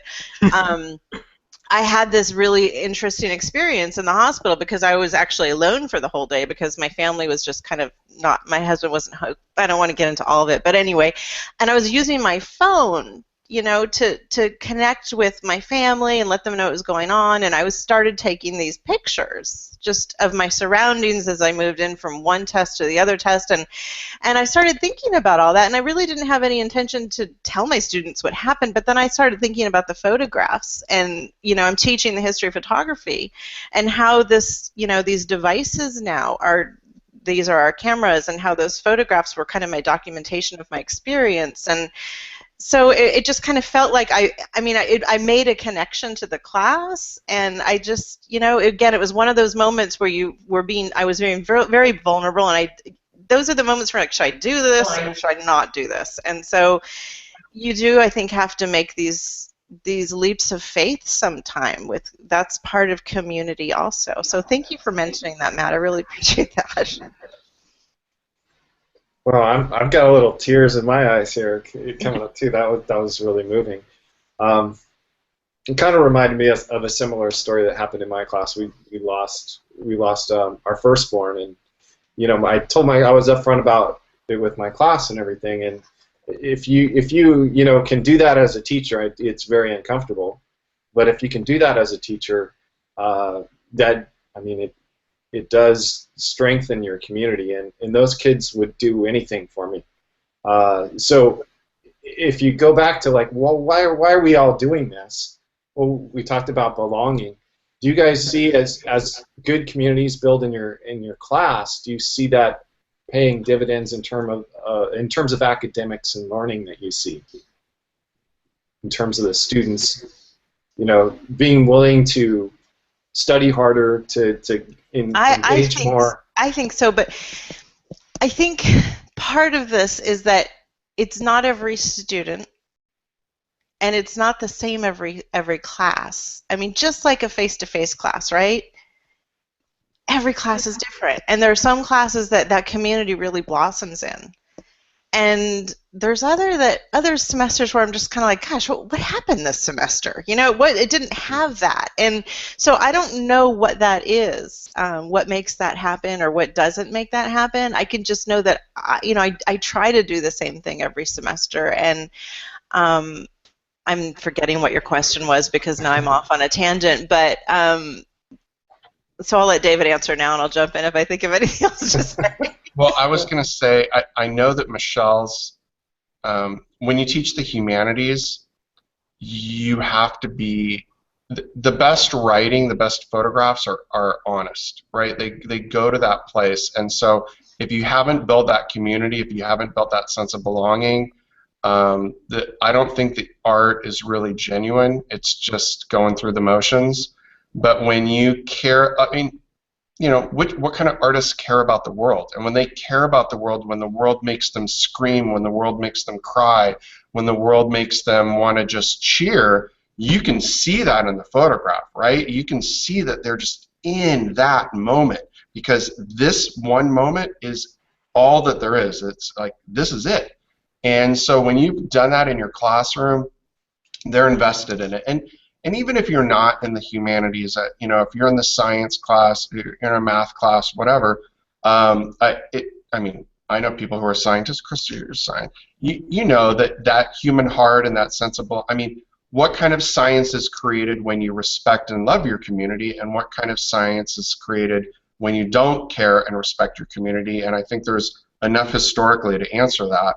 I had this really interesting experience in the hospital because I was actually alone for the whole day because my family was just kind of not, my husband wasn't, I don't want to get into all of it, but anyway, and I was using my phone, you know, to connect with my family and let them know what was going on, and I started taking these pictures just of my surroundings as I moved in from one test to the other test, and I started thinking about all that, and I really didn't have any intention to tell my students what happened, but then I started thinking about the photographs, and, you know, I'm teaching the history of photography, and how this, you know, these devices now these are our cameras, and how those photographs were kind of my documentation of my experience. And so it just kind of felt like I made a connection to the class, and I just, you know, again, it was one of those moments where I was being very, very vulnerable, and those are the moments where, like, should I do this or should I not do this? And so you do, I think, have to make these leaps of faith sometime. That's part of community also. So thank you for mentioning that, Matt. I really appreciate that. Well, I've got a little tears in my eyes here coming up too. That was really moving. It kind of reminded me of a similar story that happened in my class. We lost our firstborn, and, you know, I was upfront about it with my class and everything. And if you know, can do that as a teacher, it's very uncomfortable. But if you can do that as a teacher, it does strengthen your community, and those kids would do anything for me. So if you go back to, like, well, why are we all doing this? Well, we talked about belonging. Do you guys see, as good communities build in your class, do you see that paying dividends in terms of academics and learning that you see? In terms of the students, you know, being willing to study harder, to engage more. I think so, but I think part of this is that it's not every student and it's not the same every class. I mean, just like a face-to-face class, right? Every class is different, and there are some classes that community really blossoms in. And there's other semesters where I'm just kind of like, gosh, what happened this semester? You know, it didn't have that. And so I don't know what that is, what makes that happen or what doesn't make that happen. I can just know that, I try to do the same thing every semester. And I'm forgetting what your question was because now I'm off on a tangent. But so I'll let David answer now, and I'll jump in if I think of anything else to say. Well, I was going to say, I know that Michelle's, when you teach the humanities, you have to be, the best writing, the best photographs are honest, right? They go to that place. And so if you haven't built that community, if you haven't built that sense of belonging, I don't think the art is really genuine. It's just going through the motions. But when you care, I mean, you know, what kind of artists care about the world? And when they care about the world, when the world makes them scream, when the world makes them cry, when the world makes them want to just cheer, you can see that in the photograph, right? You can see that they're just in that moment because this one moment is all that there is. It's like, this is it. And so when you've done that in your classroom, they're invested in it. And even if you're not in the humanities, you know, if you're in the science class, you're in a math class, whatever, I mean, I know people who are scientists. Chris, you're a scientist. You know that human heart and that sensible, I mean, what kind of science is created when you respect and love your community, and what kind of science is created when you don't care and respect your community? And I think there's enough historically to answer that.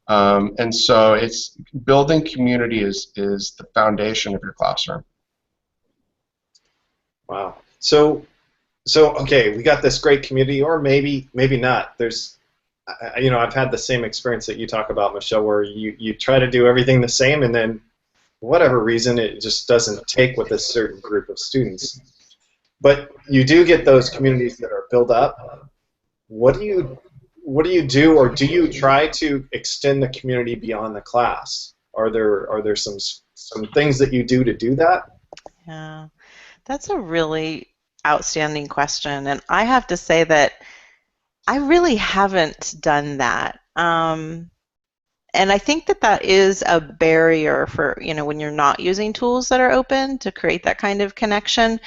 And so it's building community is the foundation of your classroom. Wow. So okay, we got this great community, or maybe not. There's, you know, I've had the same experience that you talk about, Michelle, where you try to do everything the same, and then for whatever reason it just doesn't take with a certain group of students. But you do get those communities that are built up. What do you do, or do you try to extend the community beyond the class? Are there some things that you do to do that? Yeah, that's a really outstanding question, and I have to say that I really haven't done that. And I think that is a barrier for, you know, when you're not using tools that are open to create that kind of connection.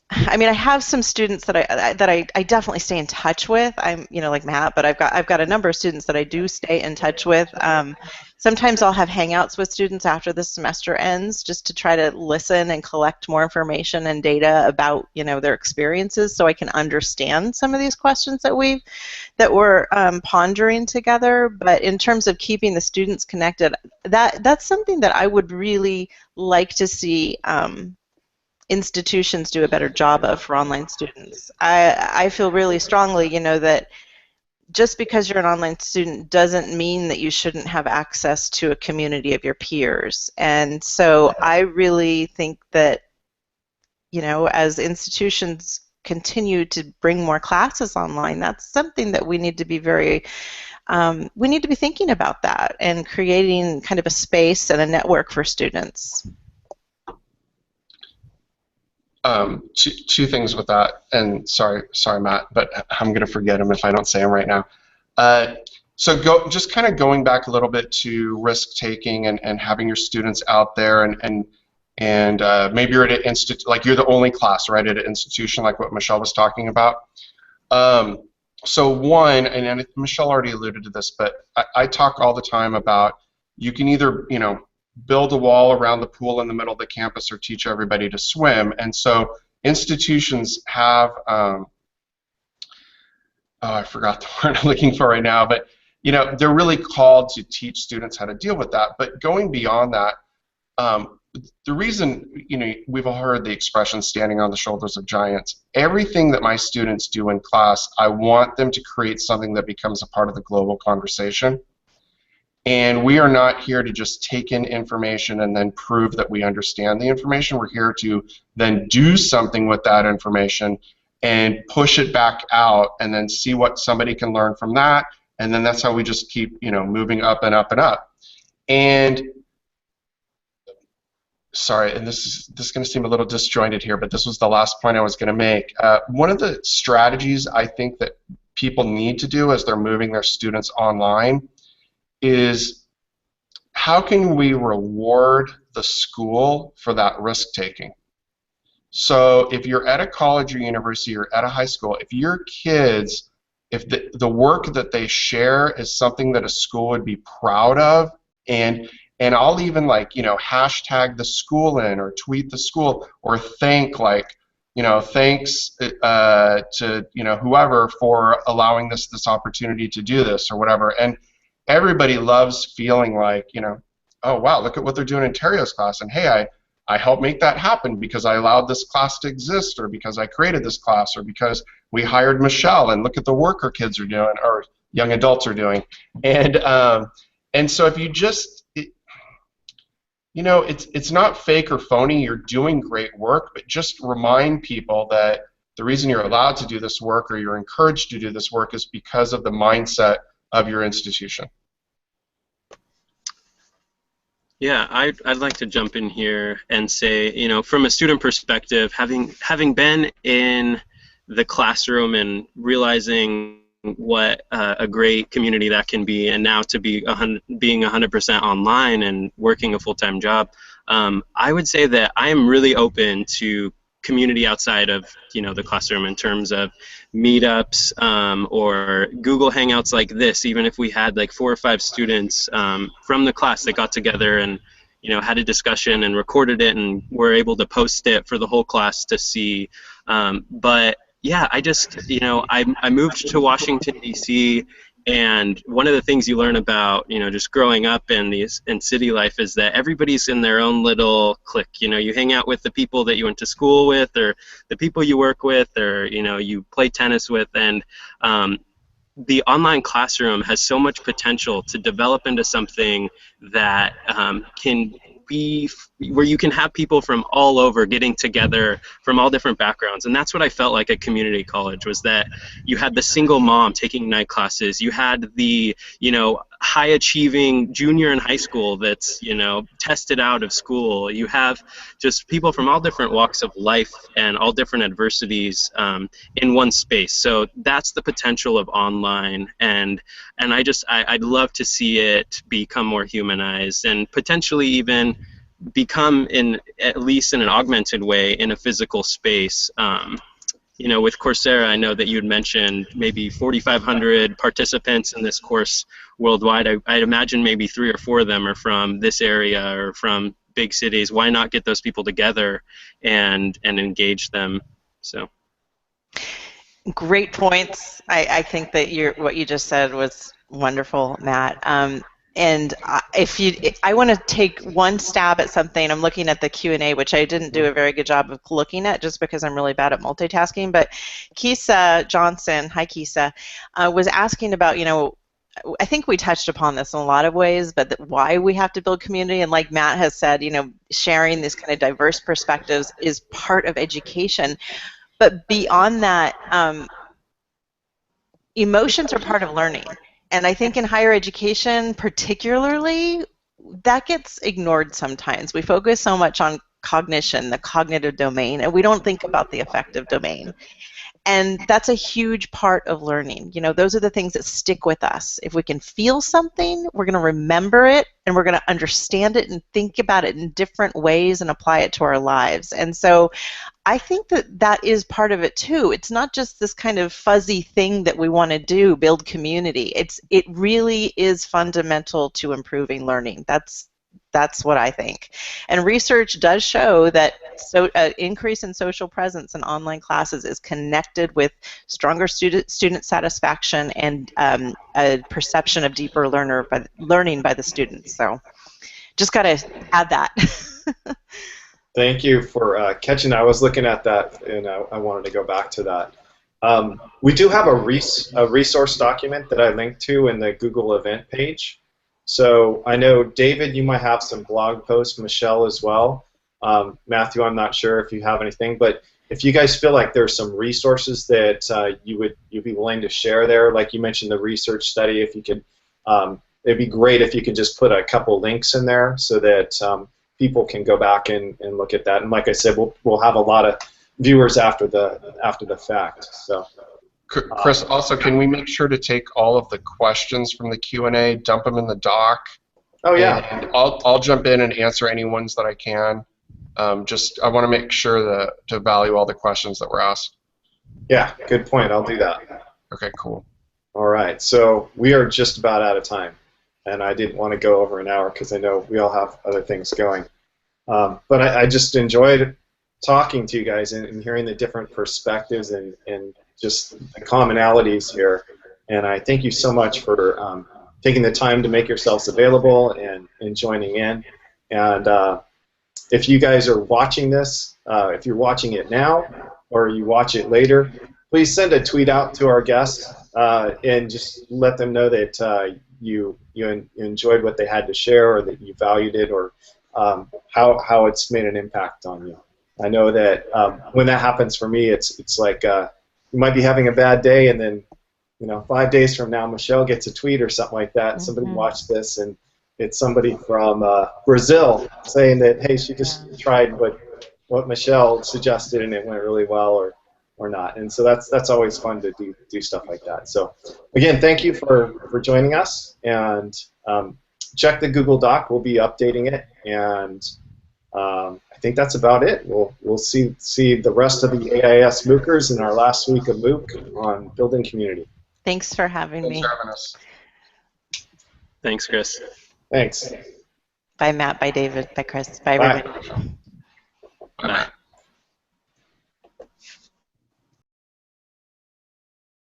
I mean, I have some students that I definitely stay in touch with. I'm, you know, like Matt, but I've got a number of students that I do stay in touch with. Sometimes I'll have hangouts with students after the semester ends, just to try to listen and collect more information and data about, you know, their experiences, so I can understand some of these questions that we're pondering together. But in terms of keeping the students connected, that's something that I would really like to see institutions do a better job of for online students. I feel really strongly, you know, that just because you're an online student doesn't mean that you shouldn't have access to a community of your peers. And so I really think that, you know, as institutions continue to bring more classes online, that's something that we need to be we need to be thinking about that and creating kind of a space and a network for students. Two things with that, and sorry, Matt, but I'm going to forget them if I don't say them right now. So just kind of going back a little bit to risk-taking and having your students out there, and maybe you're at an institute, like you're the only class, right, at an institution like what Michelle was talking about. So one, and Michelle already alluded to this, but I talk all the time about you can either, you know, build a wall around the pool in the middle of the campus or teach everybody to swim. And so institutions have, I forgot the word I'm looking for right now, but you know, they're really called to teach students how to deal with that. But going beyond that, the reason, you know, we've all heard the expression standing on the shoulders of giants. Everything that my students do in class, I want them to create something that becomes a part of the global conversation. And we are not here to just take in information and then prove that we understand the information. We're here to then do something with that information and push it back out and then see what somebody can learn from that. And then that's how we just keep, you know, moving up and up and up. And sorry, and this is going to seem a little disjointed here, but this was the last point I was going to make. One of the strategies I think that people need to do as they're moving their students online is, how can we reward the school for that risk-taking? So if you're at a college or university or at a high school, if your kids, if the work that they share is something that a school would be proud of, and I'll even, like, you know, hashtag the school in, or tweet the school, or thank, like, you know, thanks to, you know, whoever for allowing this opportunity to do this, or whatever. And everybody loves feeling like, you know, oh wow, look at what they're doing in Theriault's class, and hey, I helped make that happen because I allowed this class to exist, or because I created this class, or because we hired Michelle, and look at the work her kids are doing, or young adults are doing. And so if you just, you know, it's not fake or phony, you're doing great work, but just remind people that the reason you're allowed to do this work, or you're encouraged to do this work, is because of the mindset of your institution. Yeah, I'd like to jump in here and say, you know, from a student perspective, having been in the classroom and realizing what a great community that can be, and now to be being 100% online and working a full-time job, I would say that I am really open to community outside of, you know, the classroom, in terms of meetups or Google Hangouts like this. Even if we had like 4 or 5 students from the class that got together and, you know, had a discussion and recorded it, and were able to post it for the whole class to see. But yeah, I just, you know, I moved to Washington, D.C., and one of the things you learn about, you know, just growing up in city life is that everybody's in their own little clique. You know, you hang out with the people that you went to school with, or the people you work with, or, you know, you play tennis with, and the online classroom has so much potential to develop into something that can be where you can have people from all over getting together from all different backgrounds. And that's what I felt like at community college, was that you had the single mom taking night classes, you had the, you know, high achieving junior in high school that's, you know, tested out of school, you have just people from all different walks of life and all different adversities in one space. So that's the potential of online, and I'd love to see it become more humanized, and potentially even become, at least in an augmented way, in a physical space. You know, with Coursera, I know that you'd mentioned maybe 4,500 participants in this course worldwide. I'd imagine maybe 3 or 4 of them are from this area or from big cities. Why not get those people together and engage them? So. Great points. I think that what you just said was wonderful, Matt. And I want to take one stab at something. I'm looking at the Q&A, which I didn't do a very good job of looking at, just because I'm really bad at multitasking. But Kisa Johnson, hi Kisa, was asking about, you know, I think we touched upon this in a lot of ways, but why we have to build community. And like Matt has said, you know, sharing these kind of diverse perspectives is part of education. But beyond that, emotions are part of learning. And I think in higher education particularly, that gets ignored sometimes. We focus so much on cognition, the cognitive domain, and we don't think about the affective domain. And that's a huge part of learning. You know, those are the things that stick with us. If we can feel something, we're going to remember it, and we're going to understand it and think about it in different ways and apply it to our lives. And so I think that that is part of it too. It's not just this kind of fuzzy thing that we want to do, build community. It really is fundamental to improving learning. That's what I think. And research does show that increase in social presence in online classes is connected with stronger student satisfaction and a perception of deeper learning by the students. So just got to add that. Thank you for catching that. I was looking at that, and I wanted to go back to that. We do have a resource document that I linked to in the Google event page. So I know, David, you might have some blog posts, Michelle as well. Matthew, I'm not sure if you have anything, but if you guys feel like there's some resources that you'd be willing to share there, like you mentioned the research study, if you could, it'd be great if you could just put a couple links in there so that people can go back and look at that. And like I said, we'll have a lot of viewers after the fact. So. Chris, also, can we make sure to take all of the questions from the Q&A, dump them in the doc? Oh, yeah. And I'll jump in and answer any ones that I can. I want to make sure to value all the questions that were asked. Yeah, good point. I'll do that. Okay, cool. All right, so we are just about out of time, and I didn't want to go over an hour because I know we all have other things going. But I just enjoyed talking to you guys and hearing the different perspectives and just the commonalities here. And I thank you so much for taking the time to make yourselves available and joining in. And if you guys are watching this, if you're watching it now or you watch it later, please send a tweet out to our guests and just let them know that you enjoyed what they had to share, or that you valued it, or how it's made an impact on you. I know that when that happens for me, it's like you might be having a bad day, and then 5 days from now, Michelle gets a tweet or something like that. Somebody watched this, and it's somebody from Brazil saying that, hey, she just tried what Michelle suggested, and it went really well, or not. And so that's always fun to do stuff like that. So again, thank you for joining us, and check the Google Doc. We'll be updating it, and I think that's about it. We'll see the rest of the AIS MOOCers in our last week of MOOC on building community. Thanks for having me. Thanks for having us. Thanks, Chris. Thanks. Bye, Matt. Bye, David. Bye, Chris. Bye, everybody. Bye.